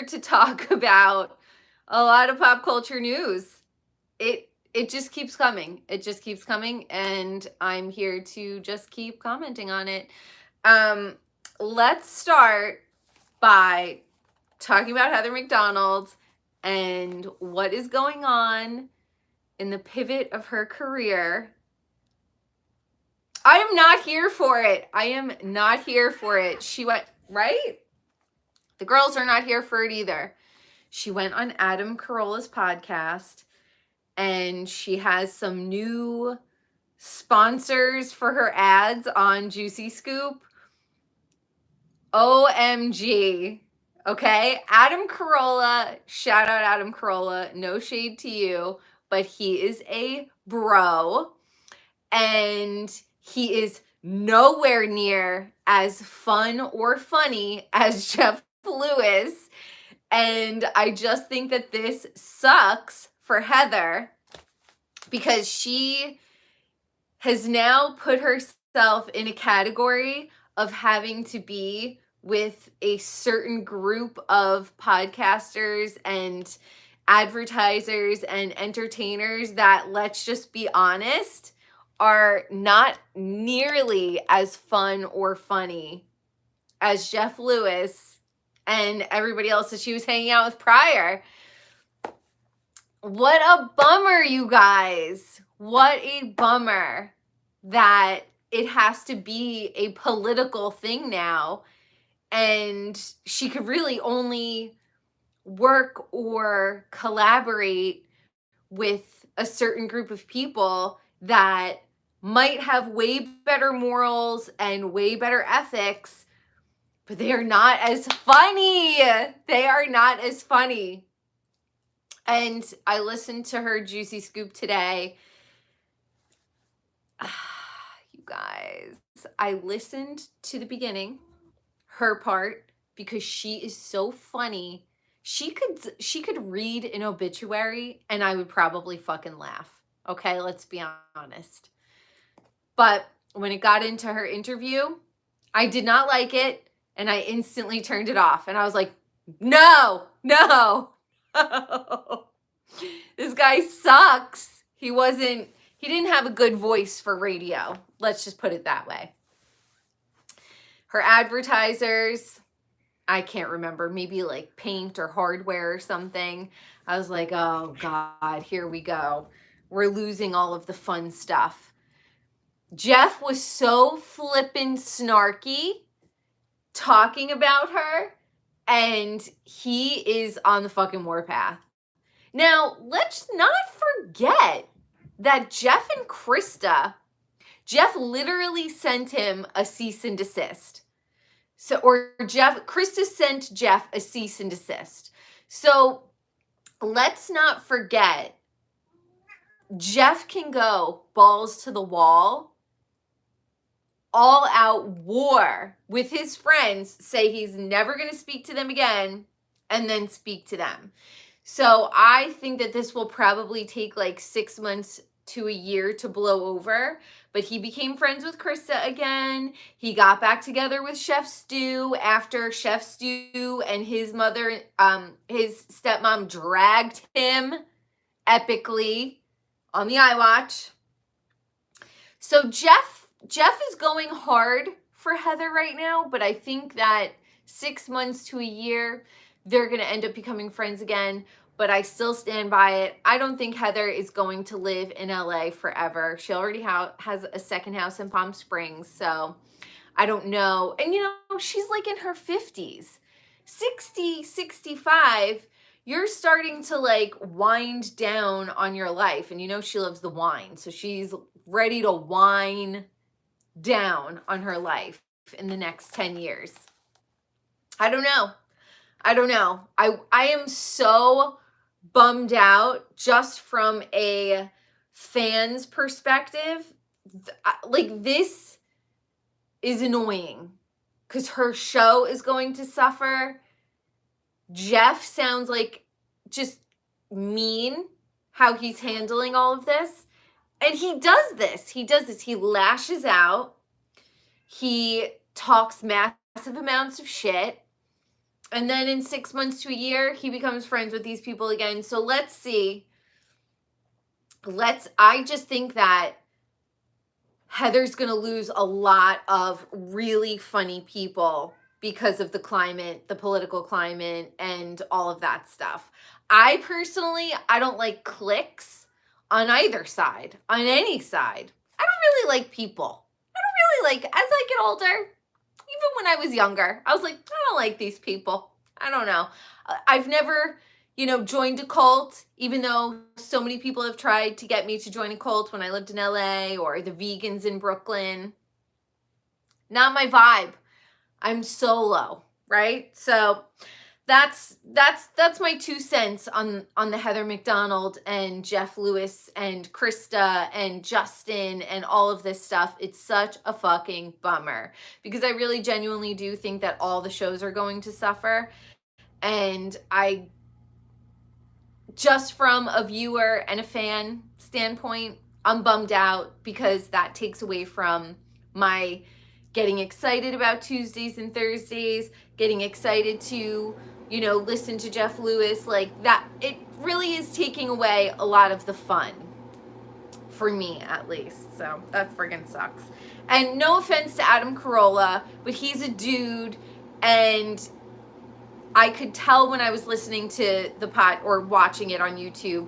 to talk about a lot of pop culture news. It just keeps coming. It just keeps coming, and I'm here to just keep commenting on it. Let's start by talking about Heather McDonald and what is going on in the pivot of her career. I am not here for it. I am not here for it. She went, right? The girls are not here for it either. She went on Adam Carolla's podcast, and she has some new sponsors for her ads on Juicy Scoop. OMG. Okay, Adam Carolla, shout out Adam Carolla, no shade to you, but he is a bro, and he is nowhere near as fun or funny as Jeff Lewis, and I just think that this sucks for Heather because she has now put herself in a category of having to be with a certain group of podcasters and advertisers and entertainers that, let's just be honest, are not nearly as fun or funny as Jeff Lewis and everybody else that she was hanging out with prior. What a bummer, you guys. What a bummer that it has to be a political thing now, and she could really only work or collaborate with a certain group of people that might have way better morals and way better ethics, but they are not as funny. They are not as funny. And I listened to her Juicy Scoop today. You guys, I listened to the beginning, her part, because she is so funny. She could read an obituary and I would probably fucking laugh. Okay, let's be honest. But when it got into her interview, I did not like it, and I instantly turned it off. And I was like, no. This guy sucks. He didn't have a good voice for radio. Let's just put it that way. Her advertisers, I can't remember, maybe like paint or hardware or something. I was like, oh God, here we go. We're losing all of the fun stuff. Jeff was so flippin' snarky talking about her, and he is on the fucking warpath. Now, let's not forget that Jeff and Krista, Jeff literally sent him a cease and desist. Krista sent Jeff a cease and desist. So let's not forget, Jeff can go balls to the wall, all out war with his friends, say he's never going to speak to them again, and then speak to them. So I think that this will probably take like 6 months to a year to blow over, but he became friends with Krista again. He got back together with Chef Stu after Chef Stu and his mother, his stepmom, dragged him epically on the iWatch. So Jeff is going hard for Heather right now, but I think that 6 months to a year, they're going to end up becoming friends again. But I still stand by it. I don't think Heather is going to live in LA forever. She already has a second house in Palm Springs, so I don't know. And you know, she's like in her 50s. 60, 65, you're starting to like wind down on your life. And you know she loves the wine, so she's ready to wind down on her life in the next 10 years. I don't know. I am so bummed out just from a fan's perspective. Like, this is annoying because her show is going to suffer. Jeff sounds like just mean how he's handling all of this. And he does this. He lashes out. He talks massive amounts of shit. And then in 6 months to a year, he becomes friends with these people again. So let's see. I just think that Heather's going to lose a lot of really funny people because of the climate, the political climate, and all of that stuff. I personally, I don't like cliques on either side, on any side. I don't really like people. I don't really like, as I get older, even when I was younger, I was like, I don't like these people. I don't know. I've never, joined a cult, even though so many people have tried to get me to join a cult when I lived in LA, or the vegans in Brooklyn. Not my vibe. I'm solo, right? So that's my 2 cents on the Heather McDonald and Jeff Lewis and Krista and Justin and all of this stuff. It's such a fucking bummer, because I really genuinely do think that all the shows are going to suffer. And just from a viewer and a fan standpoint, I'm bummed out, because that takes away from my getting excited about Tuesdays and Thursdays, getting excited to, listen to Jeff Lewis. Like that, it really is taking away a lot of the fun for me, at least. So that friggin' sucks. And no offense to Adam Carolla, but he's a dude, and I could tell when I was listening to the pod or watching it on YouTube,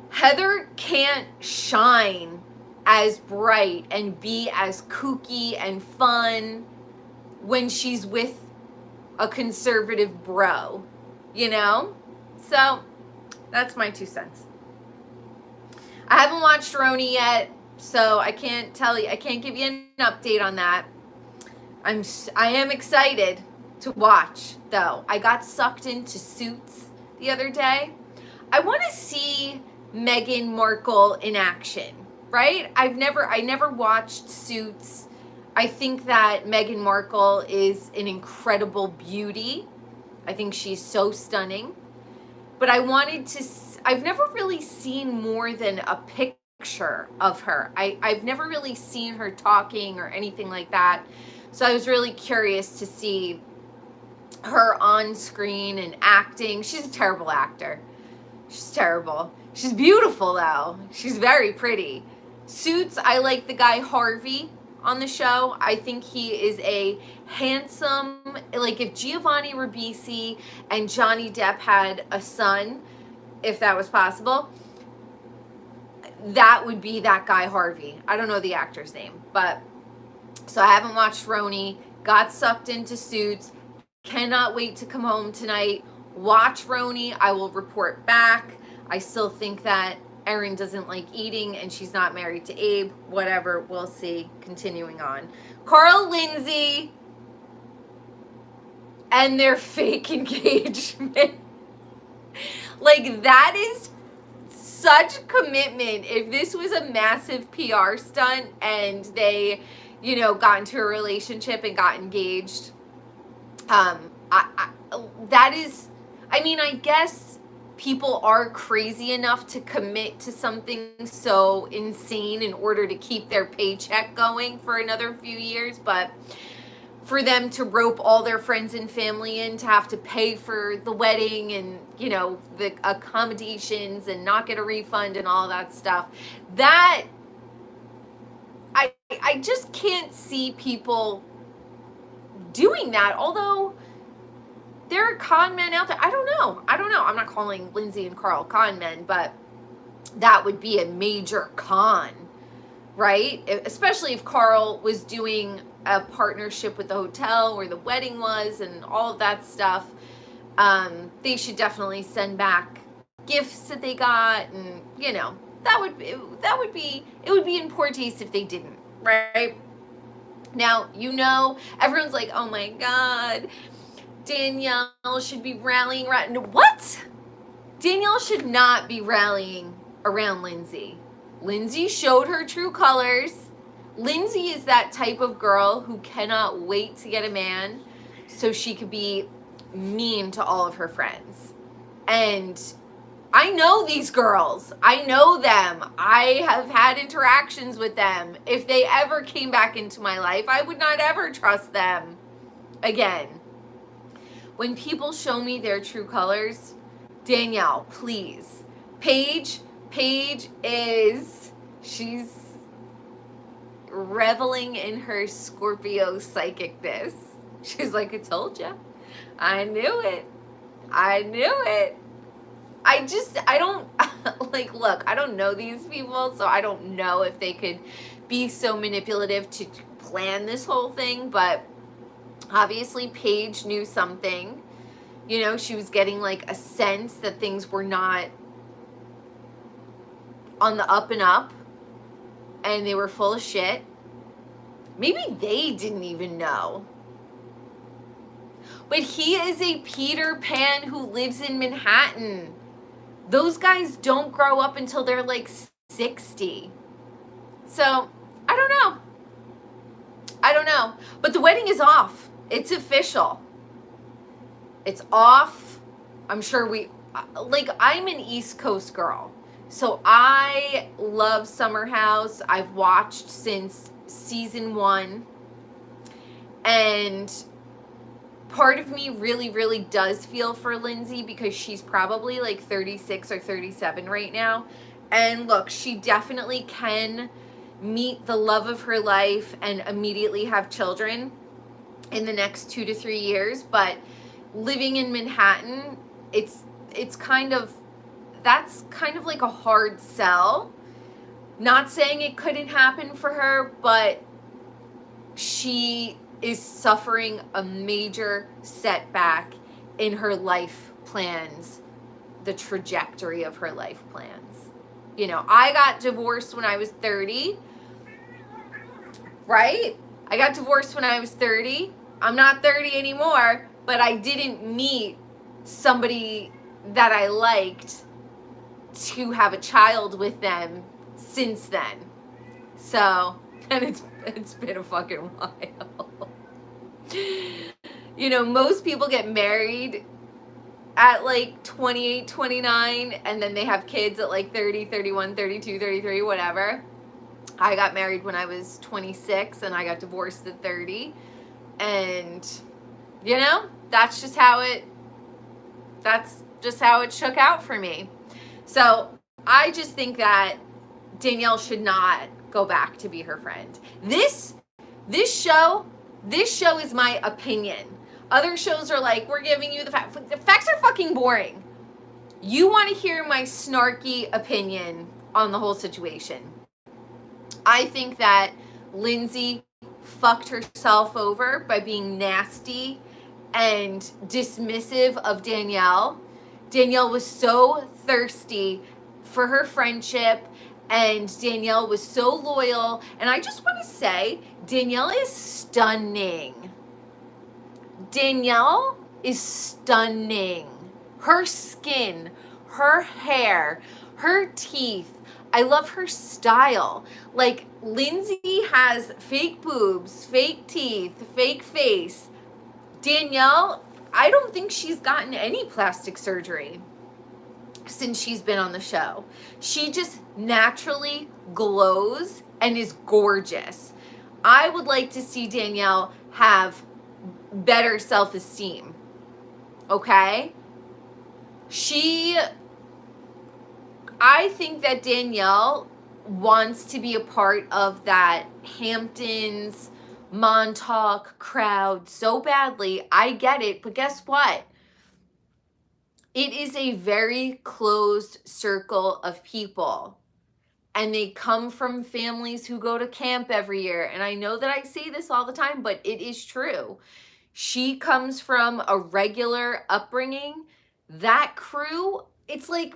Heather can't shine as bright and be as kooky and fun when she's with a conservative bro, So that's my 2 cents. I haven't watched Roni yet, so I can't give you an update on that. I am excited to watch, though. I got sucked into Suits the other day. I want to see Meghan Markle in action, right? I never watched Suits. I think that Meghan Markle is an incredible beauty. I think she's so stunning. But I've never really seen more than a picture of her. I've never really seen her talking or anything like that. So I was really curious to see her on screen and acting. She's a terrible actor. She's terrible. She's beautiful, though. She's very pretty. Suits, I like the guy Harvey on the show. I think he is a handsome, like if Giovanni Ribisi and Johnny Depp had a son, if that was possible, that would be that guy Harvey. I don't know the actor's name, but so I haven't watched Roni, got sucked into Suits, cannot wait to come home tonight, watch Roni. I will report back. I still think that Erin doesn't like eating and she's not married to Abe. Whatever, we'll see. Continuing on. Carl Lindsay and their fake engagement. Like, that is such commitment. If this was a massive PR stunt and they, got into a relationship and got engaged, that is, I guess people are crazy enough to commit to something so insane in order to keep their paycheck going for another few years, but for them to rope all their friends and family in to have to pay for the wedding and, the accommodations and not get a refund and all that stuff, that I just can't see people doing that. Although there are con men out there. I don't know. I'm not calling Lindsay and Carl con men, but that would be a major con, right? Especially if Carl was doing a partnership with the hotel where the wedding was and all of that stuff. They should definitely send back gifts that they got, and it would be in poor taste if they didn't, right? Now, everyone's like, oh my God, Danielle should be rallying around. What? Danielle should not be rallying around Lindsay. Lindsay showed her true colors. Lindsay is that type of girl who cannot wait to get a man so she could be mean to all of her friends. And I know these girls. I know them. I have had interactions with them. If they ever came back into my life, I would not ever trust them again. when people show me their true colors, Danielle, please. Paige she's reveling in her Scorpio psychicness. She's like, I told ya. I knew it. I don't, like, look, I don't know these people, so I don't know if they could be so manipulative to plan this whole thing, but obviously Paige knew something. You know, she was getting like a sense that things were not on the up and up, and they were full of shit. Maybe they didn't even know. But he is a Peter Pan who lives in Manhattan. Those guys don't grow up until they're like 60. So, I don't know. But the wedding is off. It's official. It's off. I'm sure I'm an East Coast girl. So I love Summer House. I've watched since season 1. And part of me really, really does feel for Lindsay because she's probably like 36 or 37 right now. And look, she definitely can meet the love of her life and immediately have children in the next 2 to 3 years. But living in Manhattan, that's kind of like a hard sell. Not saying it couldn't happen for her, but she is suffering a major setback in her life plans, the trajectory of her life plans. You know, I got divorced when I was 30, right? I got divorced when I was 30. I'm not 30 anymore, but I didn't meet somebody that I liked to have a child with them since then. So, and it's been a fucking while. You know, most people get married at like 28, 29, and then they have kids at like 30, 31, 32, 33, whatever. I got married when I was 26 and I got divorced at 30. And, you know, that's just how it shook out for me. So I just think that Danielle should not go back to be her friend. This show is my opinion. Other shows are like, we're giving you the facts. The facts are fucking boring. You want to hear my snarky opinion on the whole situation. I think that Lindsay fucked herself over by being nasty and dismissive of Danielle. Danielle was so thirsty for her friendship, and Danielle was so loyal. And I just want to say, Danielle is stunning. Danielle is stunning. Her skin, her hair, her teeth. I love her style. Like, Lindsay has fake boobs, fake teeth, fake face. Danielle, I don't think she's gotten any plastic surgery since she's been on the show. She just naturally glows and is gorgeous. I would like to see Danielle have better self-esteem. Okay? I think that Danielle wants to be a part of that Hamptons Montauk crowd so badly. I get it, but guess what? It is a very closed circle of people, and they come from families who go to camp every year. And I know that I say this all the time, but it is true. She comes from a regular upbringing. That crew, it's like,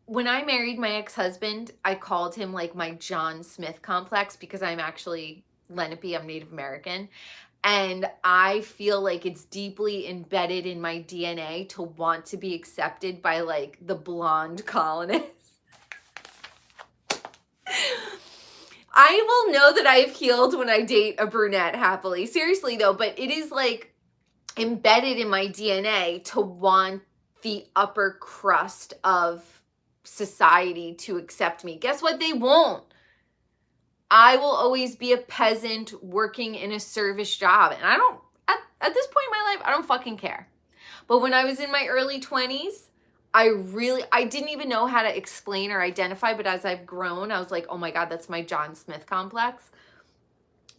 when I married my ex-husband, I called him like my John Smith complex because I'm actually Lenape, I'm Native American. And I feel like it's deeply embedded in my DNA to want to be accepted by like the blonde colonists. I will know that I've healed when I date a brunette happily. Seriously though, but it is like embedded in my DNA to want the upper crust of society to accept me. Guess what? They won't. I will always be a peasant working in a service job. And I at this point in my life, I don't fucking care. But when I was in my early 20s, I didn't even know how to explain or identify, but as I've grown, I was like, oh my God, that's my John Smith complex.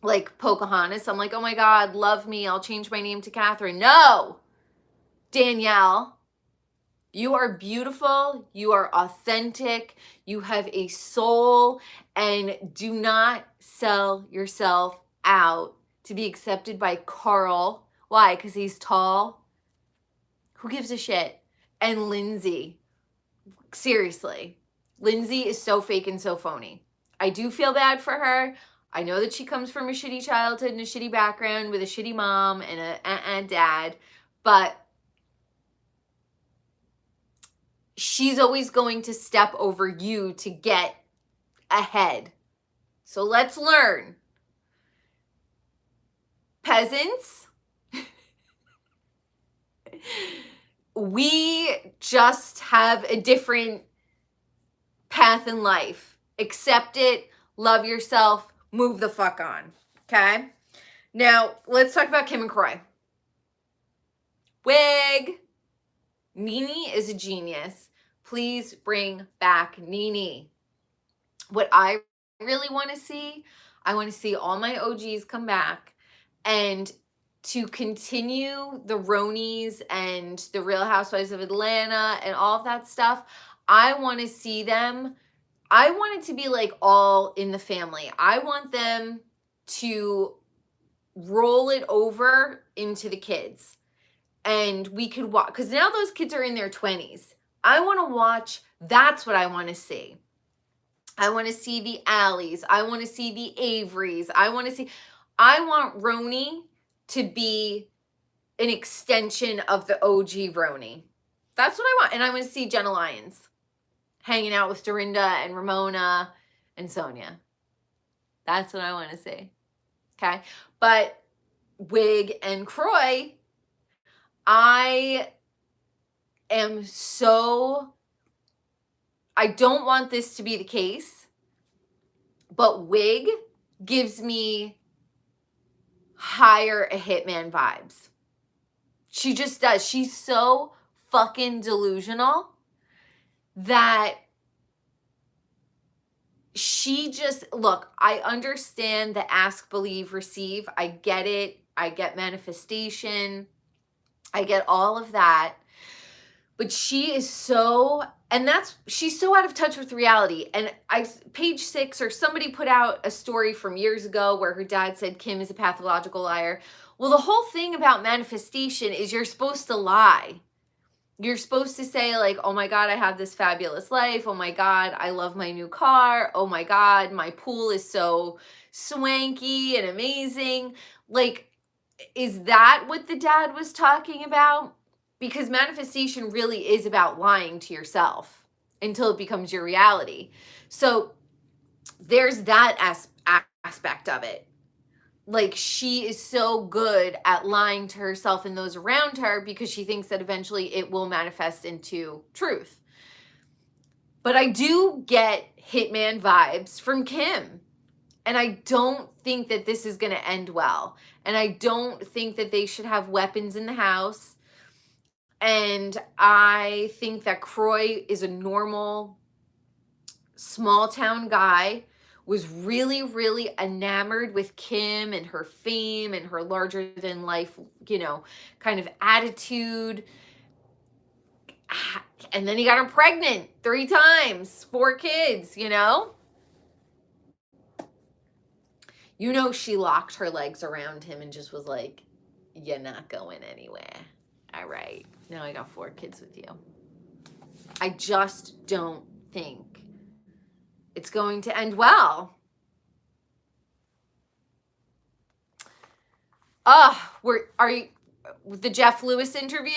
Like Pocahontas, I'm like, oh my God, love me, I'll change my name to Catherine. No, Danielle, you are beautiful, you are authentic, you have a soul, and do not sell yourself out to be accepted by Carl. Why? Because he's tall? Who gives a shit? And Lindsay, seriously, Lindsay is so fake and so phony. I do feel bad for her. I know that she comes from a shitty childhood and a shitty background with a shitty mom and a dad, but she's always going to step over you to get ahead. So let's learn. Peasants, we just have a different path in life. Accept it, love yourself, move the fuck on, okay? Now, let's talk about Kim and Kroy. Wig. Nene is a genius. Please bring back Nene. What I really want to see, I want to see all my OGs come back and to continue the Ronies and the Real Housewives of Atlanta and all of that stuff. I want to see them. I want it to be like all in the family. I want them to roll it over into the kids. And we could watch, because now those kids are in their 20s. I want to watch, that's what I want to see. I want to see the Alleys. I want to see the Averys. I want Roni to be an extension of the OG Roni. That's what I want. And I want to see Jenna Lyons hanging out with Dorinda and Ramona and Sonia. That's what I want to see. Okay. But Wig and Kroy, I don't want this to be the case, but Wig gives me hire a hitman vibes. She just does. She's so fucking delusional that she just, look, I understand the ask, believe, receive. I get it. I get manifestation. I get all of that. But she is so, she's so out of touch with reality. And Page 6 or somebody put out a story from years ago where her dad said Kim is a pathological liar. Well, the whole thing about manifestation is you're supposed to lie. You're supposed to say like, oh my God, I have this fabulous life. Oh my God, I love my new car. Oh my God, my pool is so swanky and amazing. Like, is that what the dad was talking about? Because manifestation really is about lying to yourself until it becomes your reality. So there's that aspect of it. Like, she is so good at lying to herself and those around her because she thinks that eventually it will manifest into truth. But I do get hitman vibes from Kim. And I don't think that this is going to end well. And I don't think that they should have weapons in the house. And I think that Kroy is a normal, small town guy, was really, really enamored with Kim and her fame and her larger than life, kind of attitude. And then he got her pregnant 3 times, 4 kids, she locked her legs around him and just was like, you're not going anywhere. All right, now I got 4 kids with you. I just don't think it's going to end well. Are you the Jeff Lewis interview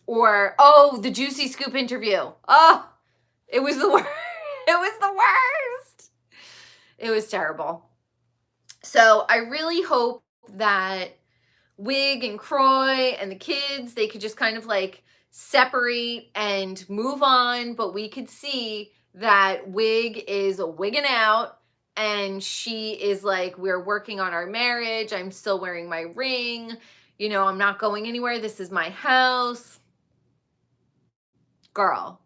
or the Juicy Scoop interview? It was the worst. It was the worst. It was terrible. So I really hope that Wig and Kroy and the kids, they could just kind of like separate and move on, but we could see that Wig is wigging out and she is like, we're working on our marriage. I'm still wearing my ring. You know, I'm not going anywhere. This is my house. Girl.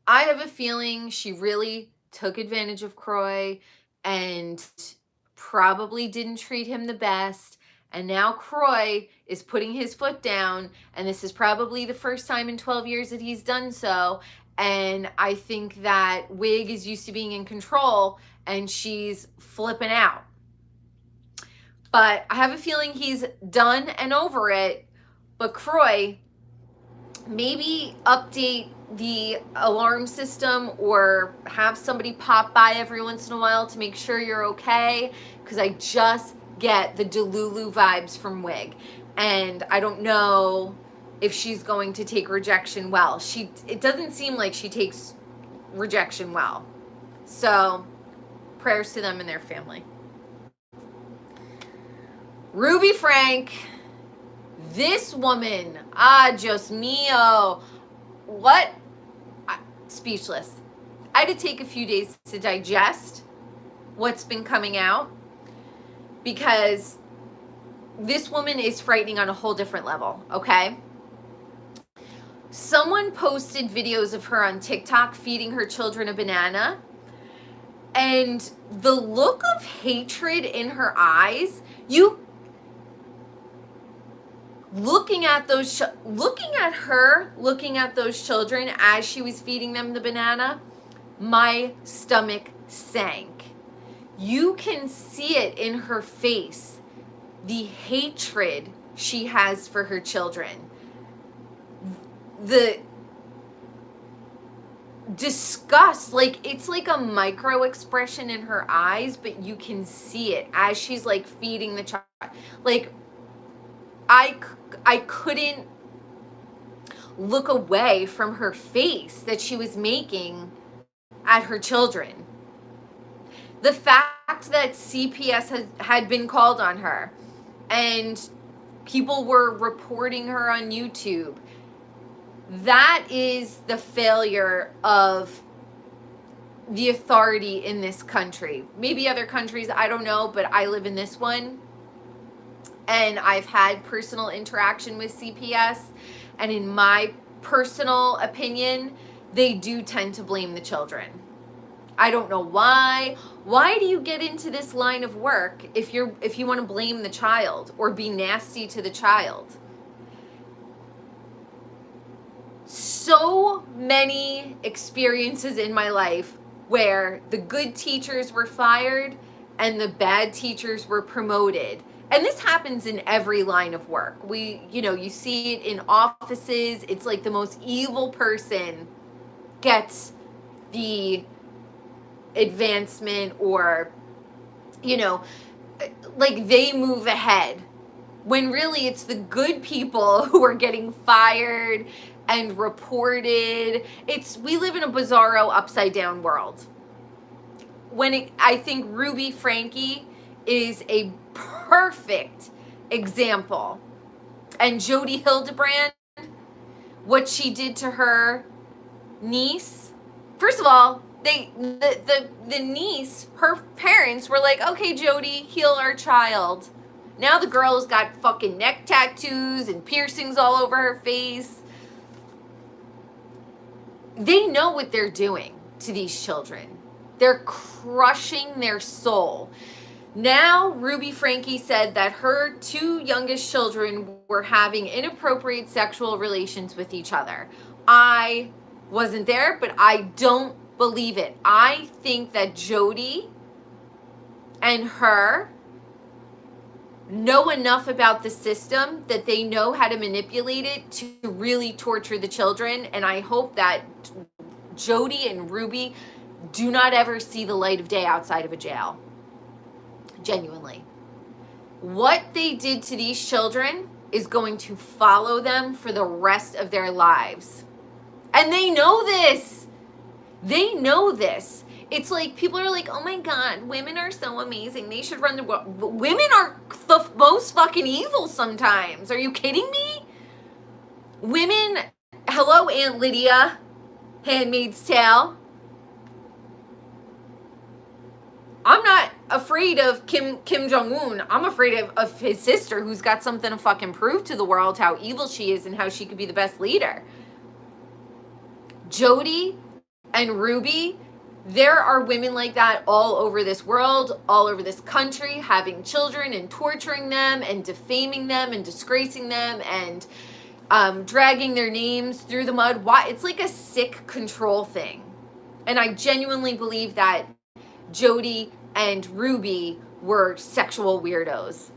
I have a feeling she really took advantage of Croy and probably didn't treat him the best. And now Croy is putting his foot down, and this is probably the first time in 12 years that he's done so. And I think that Wig is used to being in control, and she's flipping out. But I have a feeling he's done and over it. But Croy, maybe update the alarm system or have somebody pop by every once in a while to make sure you're okay, because I just get the Delulu vibes from Wig, and I don't know if she's going to take rejection well. It doesn't seem like she takes rejection well. So prayers to them and their family. Ruby Frank, this woman, Dios mío, what? Speechless. I had to take a few days to digest what's been coming out, because this woman is frightening on a whole different level, okay? Someone posted videos of her on TikTok feeding her children a banana, and the look of hatred in her eyes, looking at those children as she was feeding them the banana, my stomach sank. You can see it in her face, the hatred she has for her children, the disgust. Like, it's like a micro expression in her eyes, but you can see it as she's like feeding the child. Like, I couldn't look away from her face that she was making at her children. The fact that CPS had been called on her and people were reporting her on YouTube, that is the failure of the authority in this country. Maybe other countries, I don't know, but I live in this one. And I've had personal interaction with CPS, and in my personal opinion, they do tend to blame the children. I don't know why. Why do you get into this line of work if you want to blame the child or be nasty to the child? So many experiences in my life where the good teachers were fired and the bad teachers were promoted. And this happens in every line of work. You see it in offices. It's like the most evil person gets the advancement, or, like they move ahead, when really it's the good people who are getting fired and reported. We live in a bizarro upside down world. I think Ruby Franke is a perfect example. And Jodi Hildebrand, what she did to her niece. First of all, the niece, her parents were like, okay, Jodi, heal our child. Now the girl's got fucking neck tattoos and piercings all over her face. They know what they're doing to these children. They're crushing their soul. Now, Ruby Franke said that her two youngest children were having inappropriate sexual relations with each other. I wasn't there, but I don't believe it. I think that Jodi and her know enough about the system that they know how to manipulate it to really torture the children. And I hope that Jodi and Ruby do not ever see the light of day outside of a jail. Genuinely. What they did to these children is going to follow them for the rest of their lives. And they know this. They know this. It's like people are like, oh my God, women are so amazing. They should run the world. But women are the most fucking evil sometimes. Are you kidding me? Women, hello, Aunt Lydia, Handmaid's Tale. I'm not afraid of Kim Jong-un. I'm afraid of his sister, who's got something to fucking prove to the world, how evil she is and how she could be the best leader. Jody and Ruby, there are women like that all over this world, all over this country, having children and torturing them and defaming them and disgracing them and dragging their names through the mud. Why? It's like a sick control thing. And I genuinely believe that Jody and Ruby were sexual weirdos.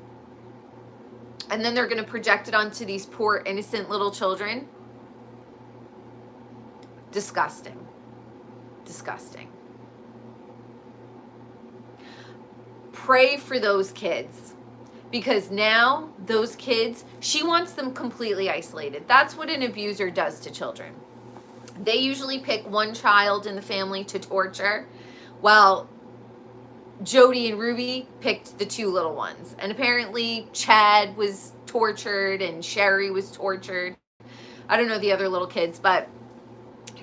And then they're going to project it onto these poor, innocent little children. Disgusting. Disgusting. Pray for those kids. Because now, those kids, she wants them completely isolated. That's what an abuser does to children. They usually pick one child in the family to torture, while Jody and Ruby picked the two little ones. And apparently Chad was tortured and Sherry was tortured. I don't know the other little kids, but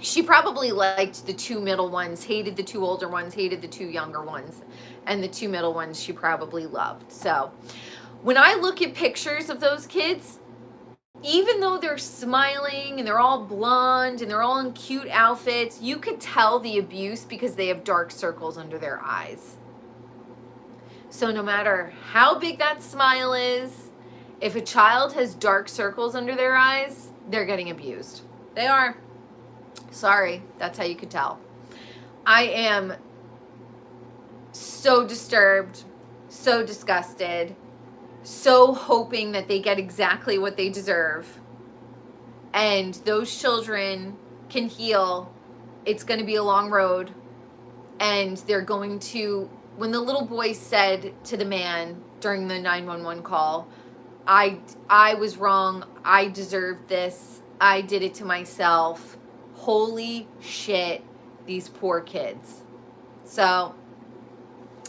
she probably liked the two middle ones, hated the two older ones, hated the two younger ones, and the two middle ones she probably loved. So when I look at pictures of those kids, even though they're smiling and they're all blonde and they're all in cute outfits, you could tell the abuse because they have dark circles under their eyes. So no matter how big that smile is, if a child has dark circles under their eyes, they're getting abused. They are. Sorry, that's how you could tell. I am so disturbed, so disgusted, so hoping that they get exactly what they deserve. And those children can heal. It's going to be a long road. And they're going to, when the little boy said to the man during the 911 call, I was wrong. I deserved this. I did it to myself. Holy shit, these poor kids. So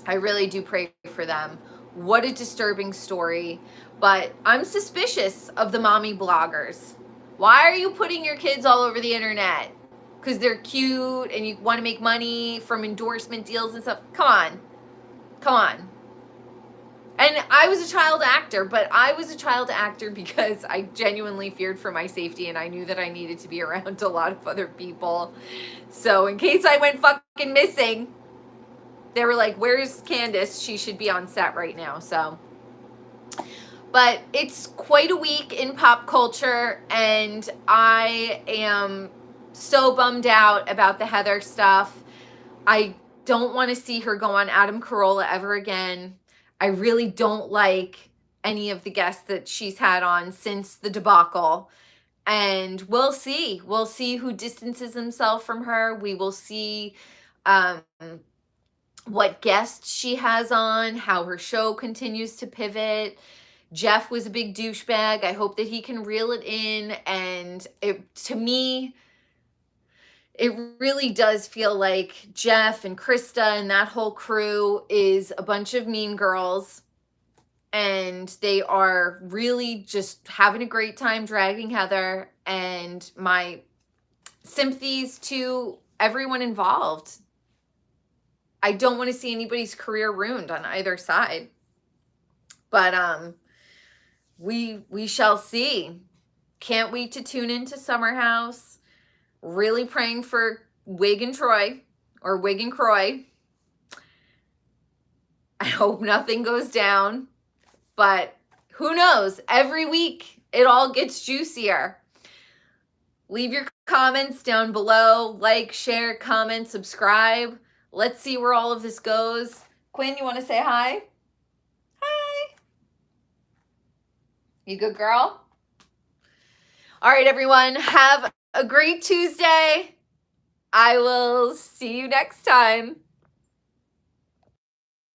I really do pray for them. What a disturbing story. But I'm suspicious of the mommy bloggers. Why are you putting your kids all over the internet? Because they're cute and you want to make money from endorsement deals and stuff. Come on. Come on. And I was a child actor, but I was a child actor because I genuinely feared for my safety and I knew that I needed to be around a lot of other people. So in case I went fucking missing, they were like, where's Candace? She should be on set right now. So, but it's quite a week in pop culture and I am so bummed out about the Heather stuff. I don't want to see her go on Adam Carolla ever again. I really don't like any of the guests that she's had on since the debacle. And we'll see. We'll see who distances himself from her. We will see what guests she has on, how her show continues to pivot. Jeff was a big douchebag. I hope that he can reel it in. And to me, it really does feel like Jeff and Krista and that whole crew is a bunch of mean girls. And they are really just having a great time dragging Heather. And my sympathies to everyone involved. I don't want to see anybody's career ruined on either side. But we shall see. Can't wait to tune into Summer House. Really praying for Wig and Troy, or Wig and Croy. I hope nothing goes down, but who knows? Every week it all gets juicier. Leave your comments down below. Like, share, comment, subscribe. Let's see where all of this goes. Quinn, you want to say hi? Hi. You good, girl? All right, everyone. Have a great Tuesday. I will see you next time.